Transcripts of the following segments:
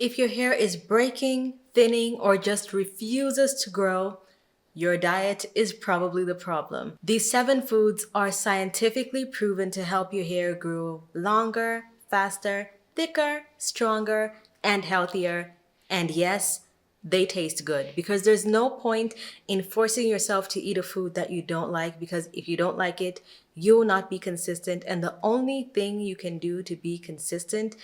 If your hair is breaking, thinning, or just refuses to grow, your diet is probably the problem. These 7 foods are scientifically proven to help your hair grow longer, faster, thicker, stronger, and healthier. And yes, they taste good because there's no point in forcing yourself to eat a food that you don't like, because if you don't like it, you will not be consistent. And the only thing you can do to be consistent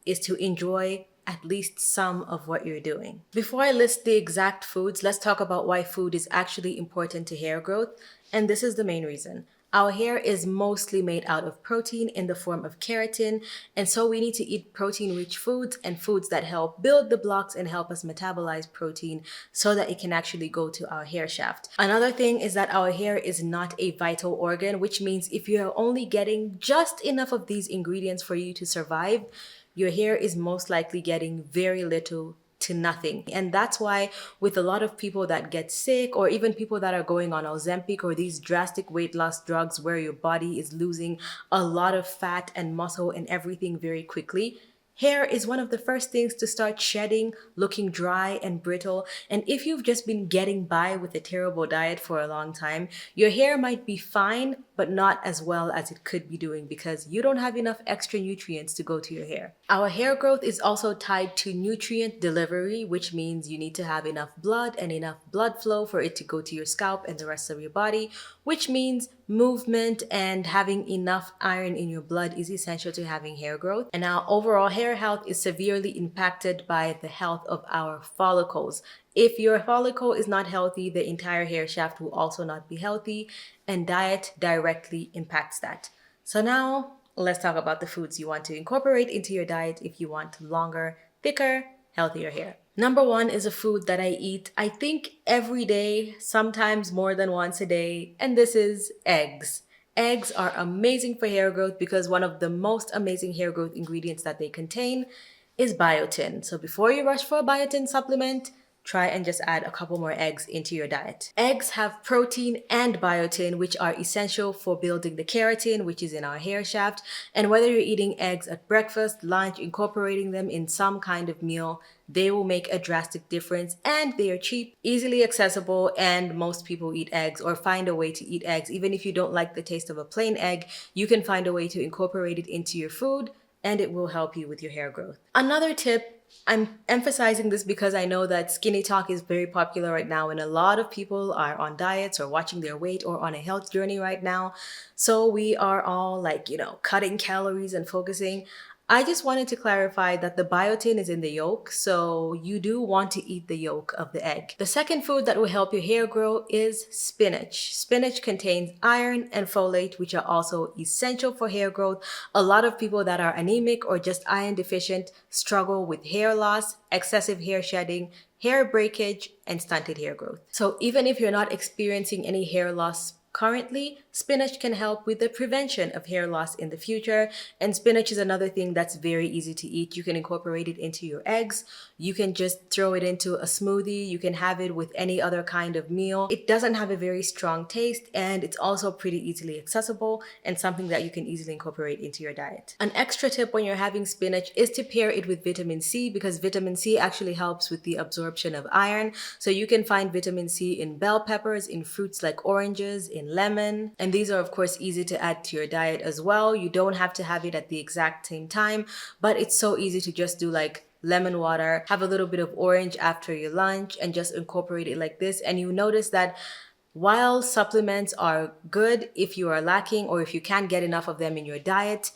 is to enjoy at least some of what you're doing. Before I list the exact foods, let's talk about why food is actually important to hair growth. And this is the main reason. Our hair is mostly made out of protein in the form of keratin, and so we need to eat protein-rich foods and foods that help build the blocks and help us metabolize protein so that it can actually go to our hair shaft. Another thing is that our hair is not a vital organ, which means if you're only getting just enough of these ingredients for you to survive, your hair is most likely getting very little to nothing. And that's why with a lot of people that get sick, or even people that are going on Ozempic or these drastic weight loss drugs where your body is losing a lot of fat and muscle and everything very quickly, hair is one of the first things to start shedding, looking dry and brittle. And if you've just been getting by with a terrible diet for a long time, your hair might be fine, but not as well as it could be doing because you don't have enough extra nutrients to go to your hair. Our hair growth is also tied to nutrient delivery, which means you need to have enough blood and enough blood flow for it to go to your scalp and the rest of your body, which means movement and having enough iron in your blood is essential to having hair growth. And our overall hair health is severely impacted by the health of our follicles. If your follicle is not healthy, the entire hair shaft will also not be healthy, and diet directly impacts that. So now let's talk about the foods you want to incorporate into your diet if you want longer, thicker, healthier hair. Number 1 is a food that I eat, I think, every day, sometimes more than once a day, and this is eggs. Eggs are amazing for hair growth because one of the most amazing hair growth ingredients that they contain is biotin. So before you rush for a biotin supplement, try and just add a couple more eggs into your diet. Eggs have protein and biotin, which are essential for building the keratin, which is in our hair shaft. And whether you're eating eggs at breakfast, lunch, incorporating them in some kind of meal, they will make a drastic difference, and they are cheap, easily accessible, and most people eat eggs or find a way to eat eggs. Even if you don't like the taste of a plain egg, you can find a way to incorporate it into your food, and it will help you with your hair growth. Another tip, I'm emphasizing this because I know that skinny talk is very popular right now and a lot of people are on diets or watching their weight or on a health journey right now. So we are all like, cutting calories and focusing. I just wanted to clarify that the biotin is in the yolk, so you do want to eat the yolk of the egg. The second food that will help your hair grow is spinach. Spinach contains iron and folate, which are also essential for hair growth. A lot of people that are anemic or just iron deficient struggle with hair loss, excessive hair shedding, hair breakage, and stunted hair growth. So even if you're not experiencing any hair loss currently, spinach can help with the prevention of hair loss in the future. And spinach is another thing that's very easy to eat. You can incorporate it into your eggs. You can just throw it into a smoothie. You can have it with any other kind of meal. It doesn't have a very strong taste, and it's also pretty easily accessible and something that you can easily incorporate into your diet. An extra tip when you're having spinach is to pair it with vitamin C, because vitamin C actually helps with the absorption of iron. So you can find vitamin C in bell peppers, in fruits like oranges, in lemon, and these are of course easy to add to your diet as well. You don't have to have it at the exact same time, but it's so easy to just do like lemon water, have a little bit of orange after your lunch, and just incorporate it like this. And you notice that while supplements are good if you are lacking or if you can't get enough of them in your diet,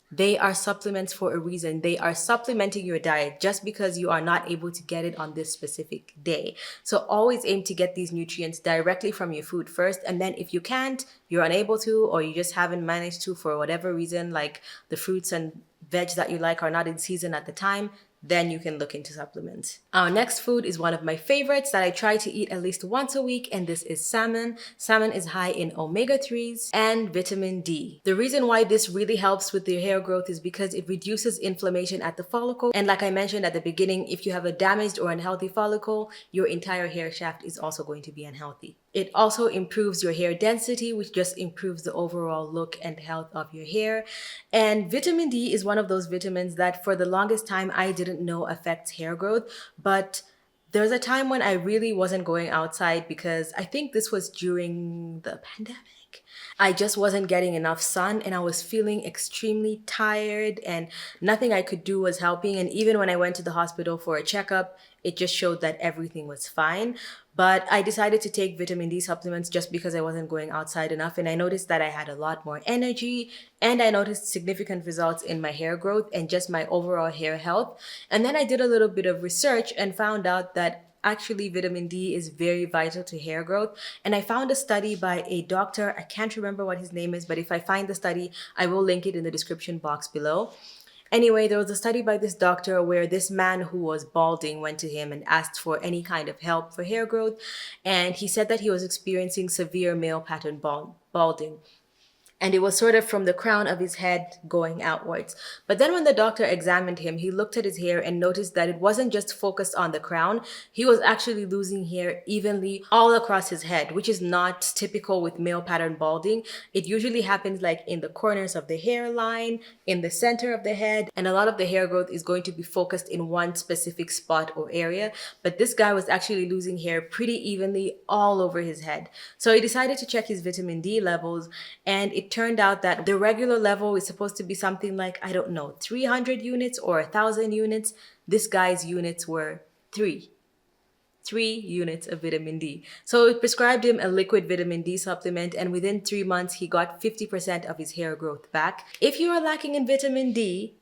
they are supplements for a reason. They are supplementing your diet just because you are not able to get it on this specific day. So always aim to get these nutrients directly from your food first. And then if you can't, you're unable to, or you just haven't managed to for whatever reason, like the fruits and veg that you like are not in season at the time, then you can look into supplements. Our next food is one of my favorites that I try to eat at least once a week, and this is salmon. Salmon is high in omega-3s and vitamin D. The reason why this really helps with your hair growth is because it reduces inflammation at the follicle. And like I mentioned at the beginning, if you have a damaged or unhealthy follicle, your entire hair shaft is also going to be unhealthy. It also improves your hair density, which just improves the overall look and health of your hair. And vitamin D is one of those vitamins that for the longest time I didn't know affects hair growth, but there's a time when I really wasn't going outside because I think this was during the pandemic. I just wasn't getting enough sun and I was feeling extremely tired and nothing I could do was helping. And even when I went to the hospital for a checkup, it just showed that everything was fine. But I decided to take vitamin D supplements just because I wasn't going outside enough. And I noticed that I had a lot more energy and I noticed significant results in my hair growth and just my overall hair health. And then I did a little bit of research and found out that actually vitamin D is very vital to hair growth. And I found a study by a doctor. I can't remember what his name is, but if I find the study, I will link it in the description box below. Anyway, there was a study by this doctor where this man who was balding went to him and asked for any kind of help for hair growth. And he said that he was experiencing severe male pattern balding. And it was sort of from the crown of his head going outwards. But then when the doctor examined him, he looked at his hair and noticed that it wasn't just focused on the crown. He was actually losing hair evenly all across his head, which is not typical with male pattern balding. It usually happens like in the corners of the hairline, in the center of the head, and a lot of the hair growth is going to be focused in one specific spot or area. But this guy was actually losing hair pretty evenly all over his head. So he decided to check his vitamin D levels, and it turned out that the regular level is supposed to be something like, I don't know, 300 units or 1,000 units. This guy's units were three units of vitamin D. So it prescribed him a liquid vitamin D supplement, and within 3 months, he got 50% of his hair growth back. If you are lacking in vitamin D,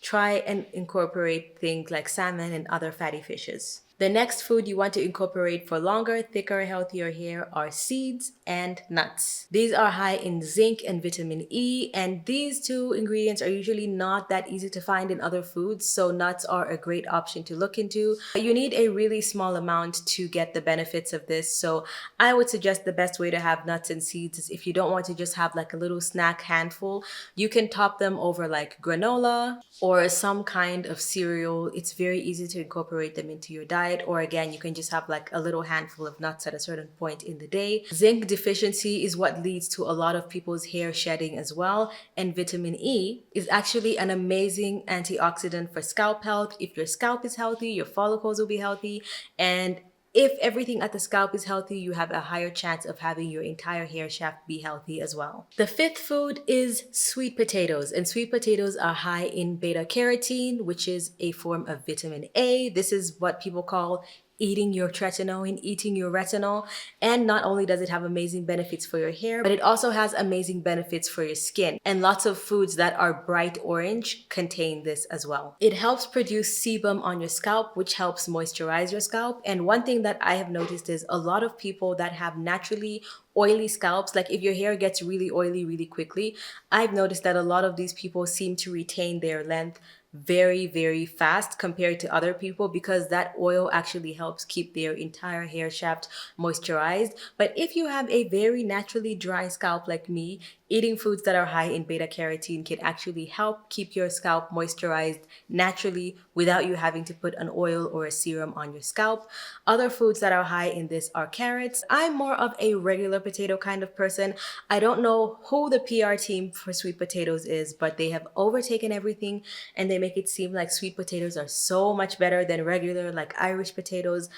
try and incorporate things like salmon and other fatty fishes. The next food you want to incorporate for longer, thicker, healthier hair are seeds and nuts. These are high in zinc and vitamin E, and these two ingredients are usually not that easy to find in other foods, so nuts are a great option to look into. You need a really small amount to get the benefits of this, so I would suggest the best way to have nuts and seeds is if you don't want to just have like a little snack handful, you can top them over like granola or some kind of cereal. It's very easy to incorporate them into your diet. Or again, you can just have like a little handful of nuts at a certain point in the day. Zinc deficiency is what leads to a lot of people's hair shedding as well. And vitamin E is actually an amazing antioxidant for scalp health. If your scalp is healthy, your follicles will be healthy. And if everything at the scalp is healthy, you have a higher chance of having your entire hair shaft be healthy as well. The fifth food is sweet potatoes, and sweet potatoes are high in beta carotene, which is a form of vitamin A. This is what people call eating your tretinoin, eating your retinol. And not only does it have amazing benefits for your hair, but it also has amazing benefits for your skin. And lots of foods that are bright orange contain this as well. It helps produce sebum on your scalp, which helps moisturize your scalp. And one thing that I have noticed is a lot of people that have naturally oily scalps, like if your hair gets really oily really quickly, I've noticed that a lot of these people seem to retain their length very, very fast compared to other people because that oil actually helps keep their entire hair shaft moisturized. But if you have a very naturally dry scalp like me, eating foods that are high in beta carotene can actually help keep your scalp moisturized naturally without you having to put an oil or a serum on your scalp. Other foods that are high in this are carrots. I'm more of a regular potato kind of person. I don't know who the PR team for sweet potatoes is, but they have overtaken everything and they make it seem like sweet potatoes are so much better than regular like Irish potatoes.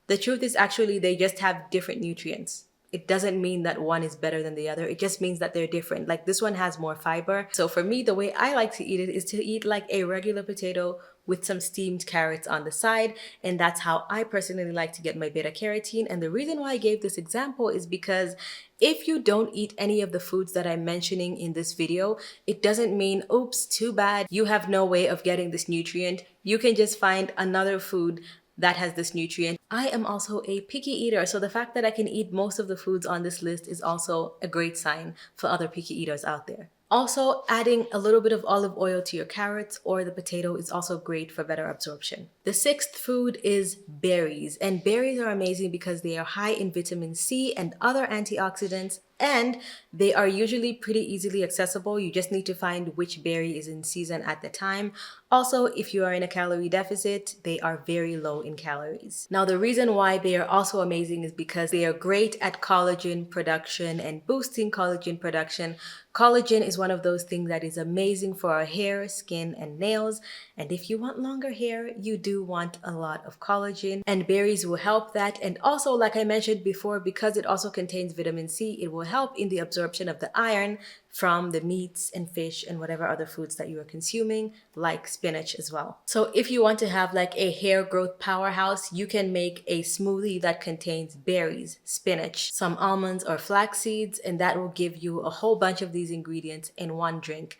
The truth is actually they just have different nutrients. It doesn't mean that one is better than the other. It just means that they're different. Like this one has more fiber. So for me, the way I like to eat it is to eat like a regular potato with some steamed carrots on the side. And that's how I personally like to get my beta carotene. And the reason why I gave this example is because if you don't eat any of the foods that I'm mentioning in this video, it doesn't mean, oops, too bad, you have no way of getting this nutrient. You can just find another food that has this nutrient. I am also a picky eater, so the fact that I can eat most of the foods on this list is also a great sign for other picky eaters out there. Also, adding a little bit of olive oil to your carrots or the potato is also great for better absorption. The sixth food is berries, and berries are amazing because they are high in vitamin C and other antioxidants and they are usually pretty easily accessible. You just need to find which berry is in season at the time. Also, if you are in a calorie deficit, they are very low in calories. Now, the reason why they are also amazing is because they are great at collagen production and boosting collagen production. Collagen is one of those things that is amazing for our hair, skin, and nails. And if you want longer hair, you do want a lot of collagen, and berries will help that. And also, like I mentioned before, because it also contains vitamin C, it will help in the absorption of the iron from the meats and fish and whatever other foods that you are consuming, like spinach as well. So if you want to have like a hair growth powerhouse, you can make a smoothie that contains berries, spinach, some almonds or flax seeds, and that will give you a whole bunch of these ingredients in one drink.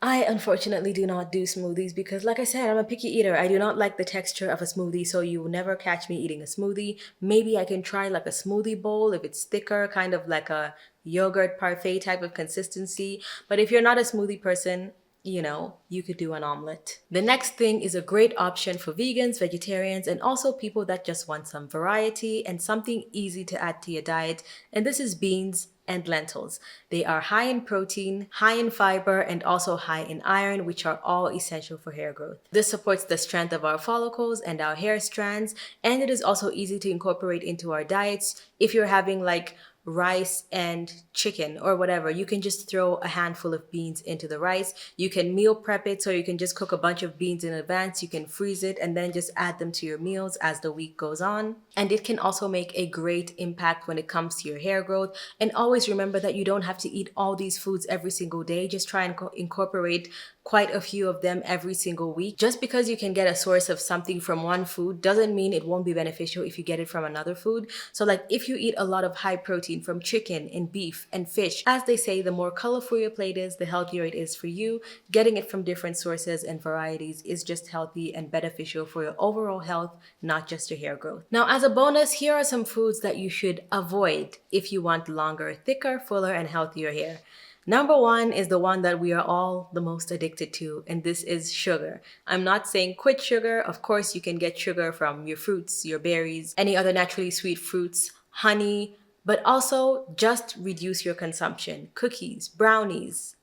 I unfortunately do not do smoothies because, like I said, I'm a picky eater. I do not like the texture of a smoothie, so you will never catch me eating a smoothie. Maybe I can try like a smoothie bowl if it's thicker, kind of like a yogurt parfait type of consistency. But if you're not a smoothie person, you could do an omelet. The next thing is a great option for vegans, vegetarians, and also people that just want some variety and something easy to add to your diet. And this is beans and lentils. They are high in protein, high in fiber, and also high in iron, which are all essential for hair growth. This supports the strength of our follicles and our hair strands, and it is also easy to incorporate into our diets. If you're having like rice and chicken or whatever, you can just throw a handful of beans into the rice. You can meal prep it, so you can just cook a bunch of beans in advance. You can freeze it and then just add them to your meals as the week goes on. And it can also make a great impact when it comes to your hair growth. And always remember that you don't have to eat all these foods every single day. Just try and incorporate quite a few of them every single week. Just because you can get a source of something from one food doesn't mean it won't be beneficial if you get it from another food. So like if you eat a lot of high protein from chicken and beef and fish, as they say, the more colorful your plate is, the healthier it is for you. Getting it from different sources and varieties is just healthy and beneficial for your overall health, not just your hair growth. Now, as a bonus, here are some foods that you should avoid if you want longer, thicker, fuller, and healthier hair. Number one is the one that we are all the most addicted to, and this is sugar. I'm not saying quit sugar. Of course, you can get sugar from your fruits, your berries, any other naturally sweet fruits, honey, but also just reduce your consumption. Cookies, brownies,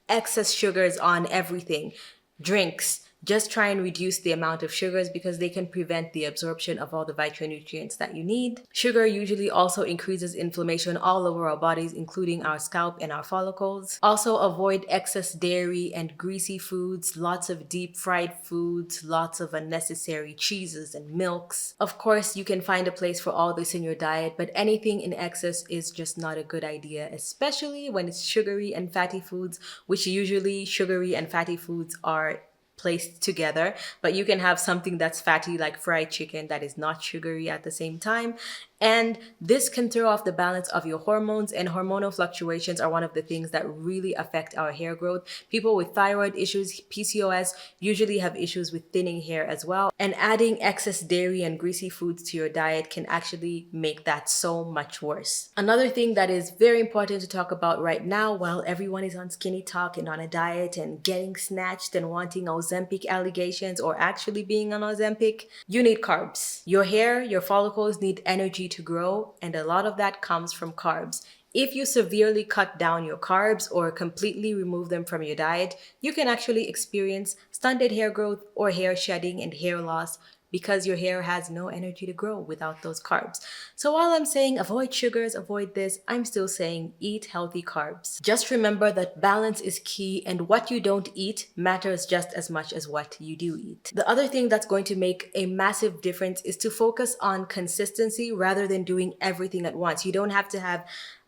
excess sugars on everything, drinks. Just try and reduce the amount of sugars because they can prevent the absorption of all the nutrients that you need. Sugar usually also increases inflammation all over our bodies, including our scalp and our follicles. Also avoid excess dairy and greasy foods, lots of deep fried foods, lots of unnecessary cheeses and milks. Of course, you can find a place for all this in your diet, but anything in excess is just not a good idea, especially when it's sugary and fatty foods, which usually sugary and fatty foods are placed together, but you can have something that's fatty like fried chicken that is not sugary at the same time. And this can throw off the balance of your hormones, and hormonal fluctuations are one of the things that really affect our hair growth. People with thyroid issues, PCOS, usually have issues with thinning hair as well. And adding excess dairy and greasy foods to your diet can actually make that so much worse. Another thing that is very important to talk about right now, while everyone is on skinny talk and on a diet and getting snatched and wanting Ozempic allegations or actually being on Ozempic, you need carbs. Your hair, your follicles need energy to grow, and a lot of that comes from carbs. If you severely cut down your carbs or completely remove them from your diet, you can actually experience stunted hair growth or hair shedding and hair loss because your hair has no energy to grow without those carbs. So while I'm saying avoid sugars, avoid this, I'm still saying eat healthy carbs. Just remember that balance is key, and what you don't eat matters just as much as what you do eat. The other thing that's going to make a massive difference is to focus on consistency rather than doing everything at once. You don't have to have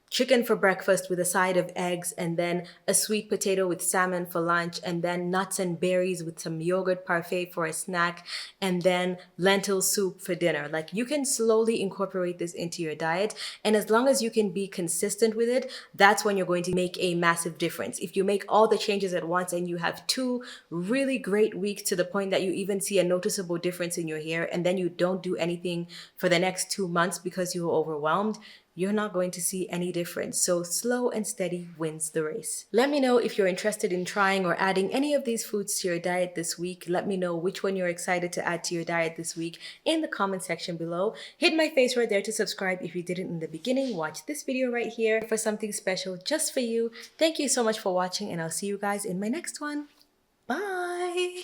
chicken for breakfast with a side of eggs, and then a sweet potato with salmon for lunch, and then nuts and berries with some yogurt parfait for a snack, and then lentil soup for dinner. Like, you can slowly incorporate this into your diet, and as long as you can be consistent with it, that's when you're going to make a massive difference. If you make all the changes at once and you have 2 really great weeks to the point that you even see a noticeable difference in your hair, and then you don't do anything for the next 2 months because you were overwhelmed, you're not going to see any difference. So slow and steady wins the race. Let me know if you're interested in trying or adding any of these foods to your diet this week. Let me know which one you're excited to add to your diet this week in the comment section below. Hit my face right there to subscribe if you didn't in the beginning. Watch this video right here for something special just for you. Thank you so much for watching, and I'll see you guys in my next one. Bye!